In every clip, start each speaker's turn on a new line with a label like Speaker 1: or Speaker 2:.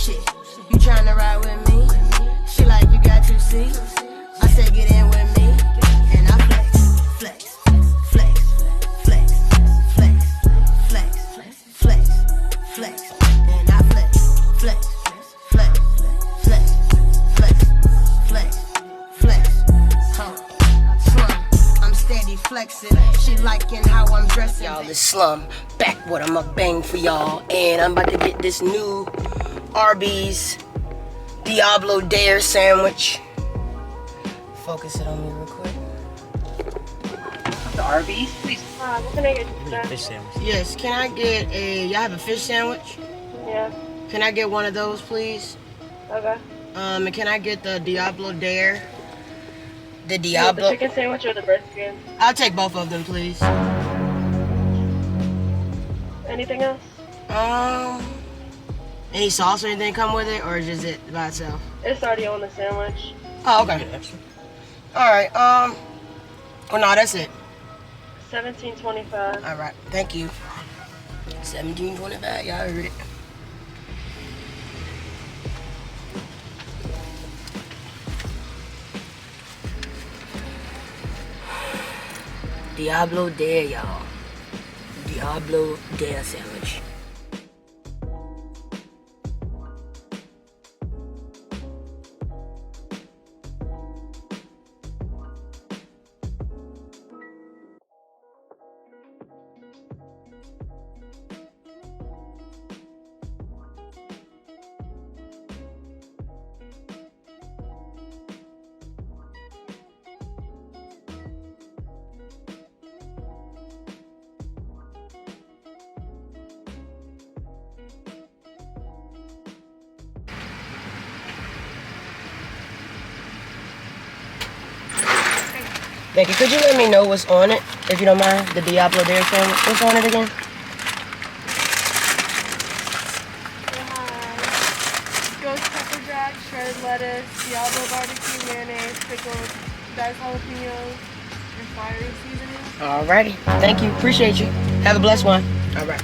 Speaker 1: Shit, you tryna ride with me? She like, you got 2 seats. I said, get in with me. And I flex, flex, flex, flex, flex, flex, flex, flex. And I flex, flex, flex, flex, flex, flex, flex. Slum, I'm steady flexing. She liking how I'm dressing. Y'all, this Slum back with a mukbang for y'all, and I'm about to get this new Arbys Diablo Dare sandwich. Focus it on me real quick.
Speaker 2: The Arbys, please.
Speaker 3: What can I get?
Speaker 4: Fish sandwich.
Speaker 1: Yes, can I get y'all have a fish sandwich?
Speaker 3: Yeah.
Speaker 1: Can I get one of those, please?
Speaker 3: Okay.
Speaker 1: And can I get the Diablo Dare? The
Speaker 3: You want
Speaker 1: Diablo.
Speaker 3: the chicken sandwich or the brisket?
Speaker 1: I'll take both of them, please.
Speaker 3: Anything else?
Speaker 1: Any sauce or anything come with it, or just it by itself?
Speaker 3: It's already on the sandwich.
Speaker 1: Oh, okay. All right. Oh no, that's it.
Speaker 3: $17.25.
Speaker 1: All right. Thank you. $17.25. Y'all heard it. Diablo Dare, y'all. Diablo Dare sandwich. Becky, could you let me know what's on it, if you don't mind? The Diablo Dare sandwich. What's on it again?
Speaker 3: Ghost pepper jack, shredded lettuce, Diablo barbecue, mayonnaise, pickles, diced jalapenos, and fiery seasoning.
Speaker 1: Alrighty. Thank you. Appreciate you. Have a blessed one. Alright.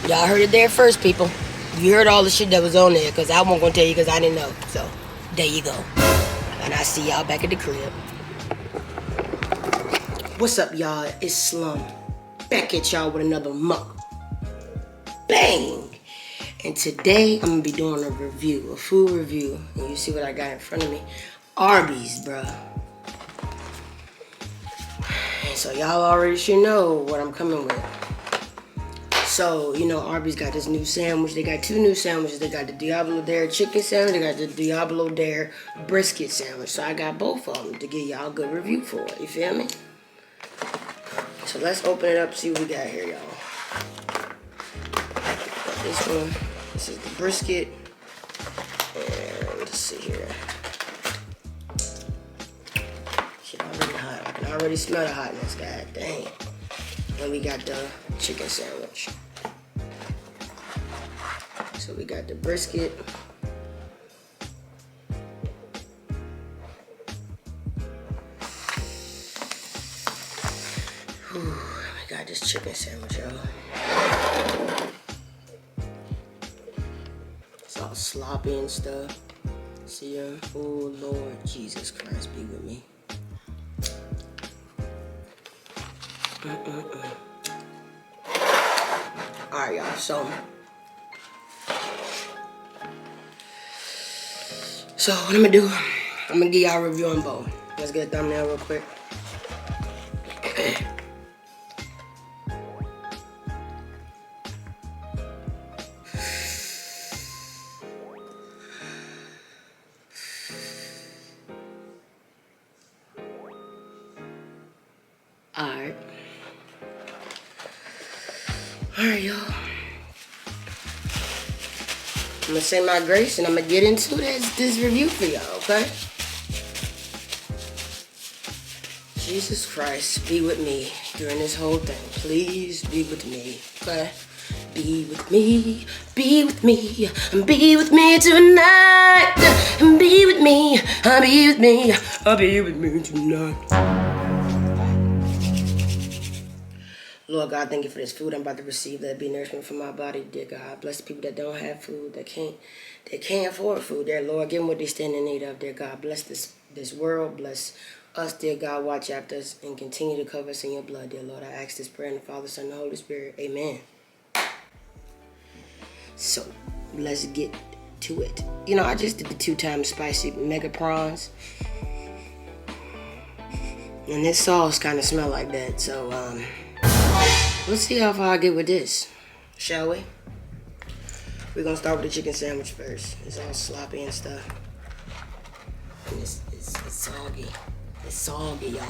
Speaker 1: Y'all heard it there first, people. You heard all the shit that was on there, because I wasn't going to tell you because I didn't know. So, there you go. And I see y'all back at the crib. What's up, y'all? It's Slum. Back at y'all with another mukbang. And today, I'm going to be doing a review, a food review. And you see what I got in front of me. Arbys, bruh. And so y'all already should know what I'm coming with. So, you know, Arby's got this new sandwich. They got 2 new sandwiches. They got the Diablo Dare chicken sandwich. They got the Diablo Dare brisket sandwich. So I got both of them to give y'all a good review for it. You feel me? So let's open it up, see what we got here, y'all. This one, this is the brisket. And let's see here. Shit already hot. I can already smell the hotness, god dang. And we got the chicken sandwich. So we got the brisket. Whew, we got this chicken sandwich, y'all. It's all sloppy and stuff. See ya? Oh Lord Jesus Christ, be with me. Alright, y'all, so what I'm gonna do, I'm gonna give y'all a review on both. Let's get a thumbnail real quick. Alright. Alright, y'all. I'm gonna say my grace and I'm gonna get into this review for y'all, okay? Jesus Christ, be with me during this whole thing. Please be with me, okay? Be with me, be with me, be with me tonight. Be with me, be with me, be with me tonight.
Speaker 2: Lord God, thank you for this food I'm about to receive. Let it be nourishment for my body, dear God. Bless the people that don't have food, that can't afford food, dear Lord. Give them what they stand in need of, dear God. Bless this world. Bless us, dear God. Watch after us and continue to cover us in your blood, dear Lord. I ask this prayer in the Father, Son, and the Holy Spirit. Amen. So, let's get to it. You know, I just did the 2-time spicy mega prawns. And this sauce kind of smell like that, so, let's see how far I get with this, shall we? We're gonna start with the chicken sandwich first. It's all sloppy and stuff. And it's soggy. It's soggy, y'all.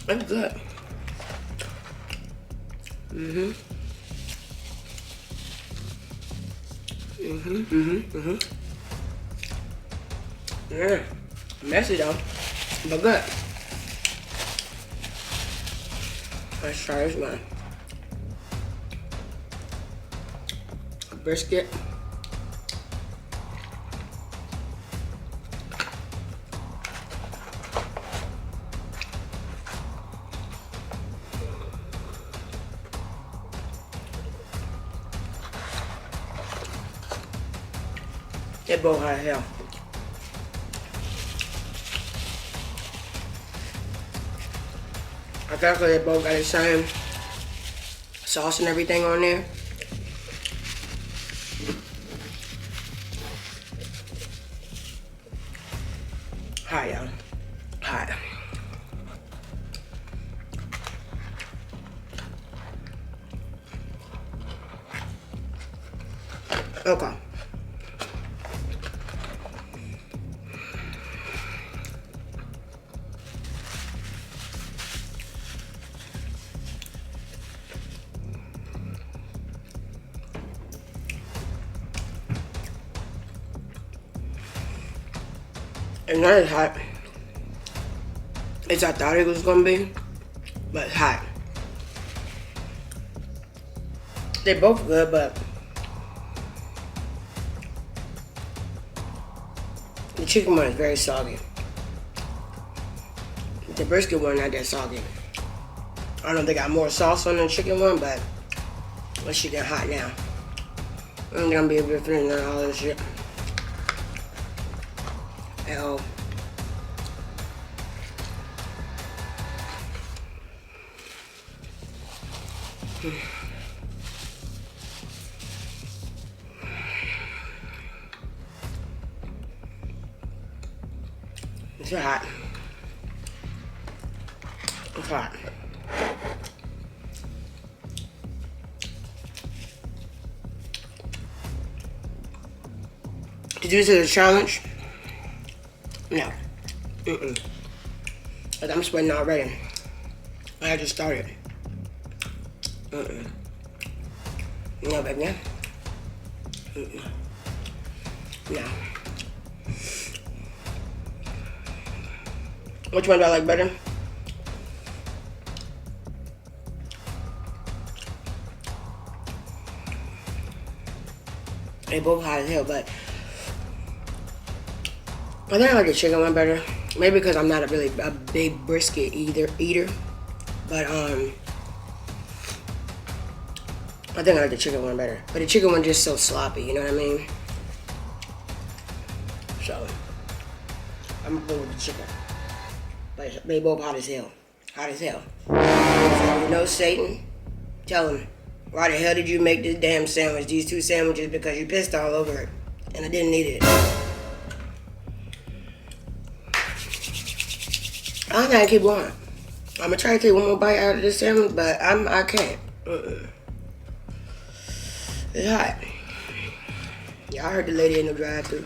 Speaker 2: It's good. Yeah, messy though, but good. Let's try this one. Brisket. They both hot as hell. I thought they both got the same sauce and everything on there. Hot, y'all. Hot. Okay. It's not as hot as I thought it was gonna be, but it's hot. They're both good, but the chicken one is very soggy. The brisket one not that soggy. I don't know if they got more sauce on the chicken one, but let's she get hot now. I'm gonna be able to finish all this shit. Hell. It's hot. It's hot. Did you do the challenge? No. Like I'm sweating already. I just started. No, baby. No. Which one do I like better? They both hot as hell, but I think I like the chicken one better. Maybe because I'm not a big brisket eater. But I think I like the chicken one better. But the chicken one just so sloppy, you know what I mean? So I'm gonna go with the chicken. But they both hot as hell. Hot as hell. So you know Satan, tell him, why the hell did you make this damn sandwich, these 2 sandwiches, because you pissed all over it. And I didn't need it. I don't think I keep going. I'm gonna try to take one more bite out of this sandwich, but I can't. It's hot. Y'all heard the lady in the drive-thru.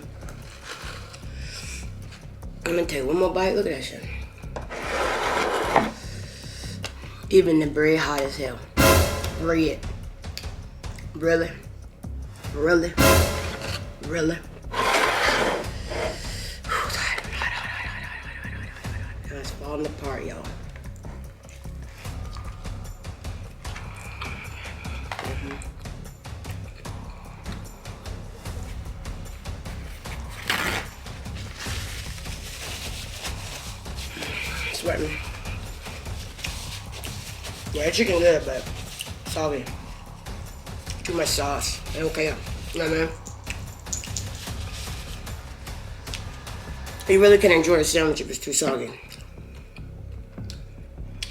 Speaker 2: I'm gonna take one more bite. Look at that shit. Even the bread hot as hell. Bread. Really? Really? Really? It's falling apart, y'all. sweating. Yeah, the chicken good, but soggy. Too much sauce. Ain't okay. You know what I mean? You really can enjoy a sandwich if it's too soggy.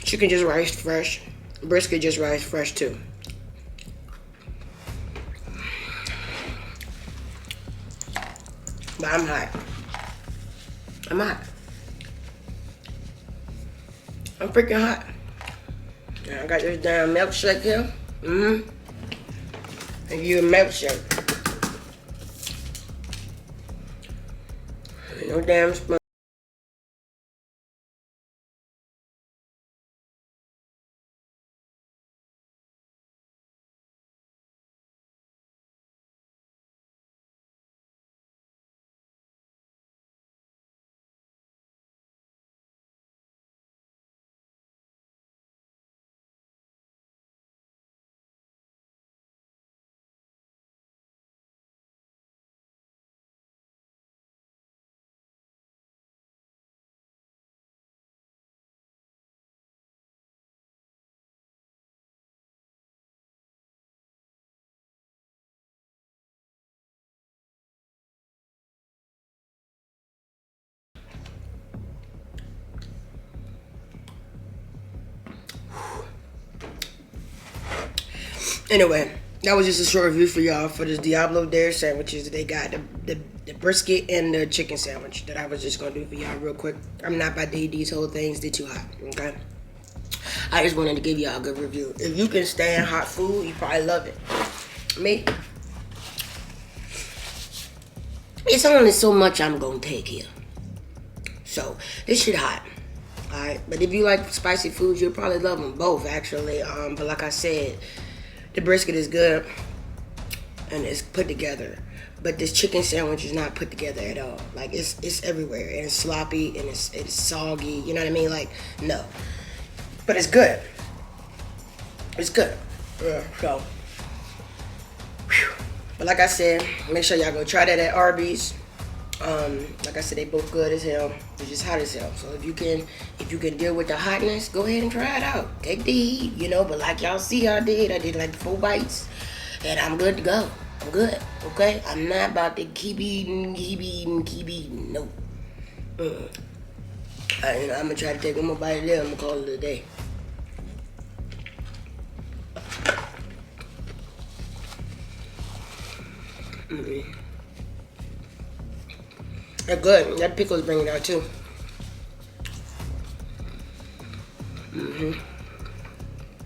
Speaker 2: Chicken just riced fresh. Brisket just riced fresh too. But I'm hot. I'm hot. I'm freaking hot. Now I got this damn milkshake here. And you a milkshake. Ain't no damn spoon. Anyway, that was just a short review for y'all for this Diablo dairy sandwiches. They got the brisket and the chicken sandwich that I was just gonna do for y'all real quick. I'm not about to eat these whole things, they're too hot, okay? I just wanted to give y'all a good review. If you can stand hot food, you probably love it. Me, it's only so much I'm gonna take here. So, this shit hot. Alright, but if you like spicy foods, you'll probably love them both, actually. But like I said, the brisket is good and it's put together, but this chicken sandwich is not put together at all. Like it's everywhere and it's sloppy and it's soggy. You know what I mean? Like no, but it's good. It's good. So, whew. But like I said, make sure y'all go try that at Arby's. Like I said, they both good as hell. They're just hot as hell. So if you can deal with the hotness, go ahead and try it out. Take the heat, you know. But like y'all see, I did like 4 bites, and I'm good to go. I'm good. Okay, I'm not about to keep eating. No. I'm gonna try to take one more bite there. I'm gonna call it a day. They're good. That pickle's bringing it out too.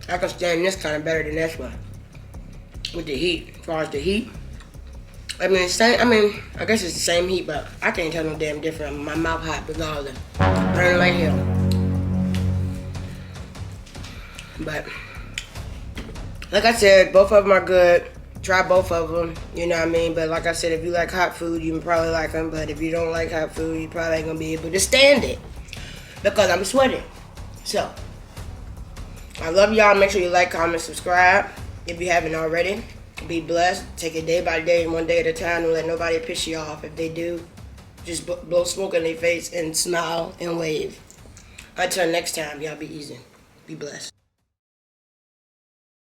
Speaker 2: I can stand this kind of better than this one. With the heat. As far as the heat. I mean, I guess it's the same heat, but I can't tell no damn difference. My mouth hot regardless. Burning right here. But, like I said, both of them are good. Try both of them, you know what I mean? But like I said, if you like hot food, you can probably like them. But if you don't like hot food, you probably ain't gonna be able to stand it. Because I'm sweating. So, I love y'all. Make sure you like, comment, subscribe. If you haven't already, be blessed. Take it day by day, one day at a time. Don't let nobody piss you off. If they do, just blow smoke in their face and smile and wave. Until next time, y'all be easy. Be blessed.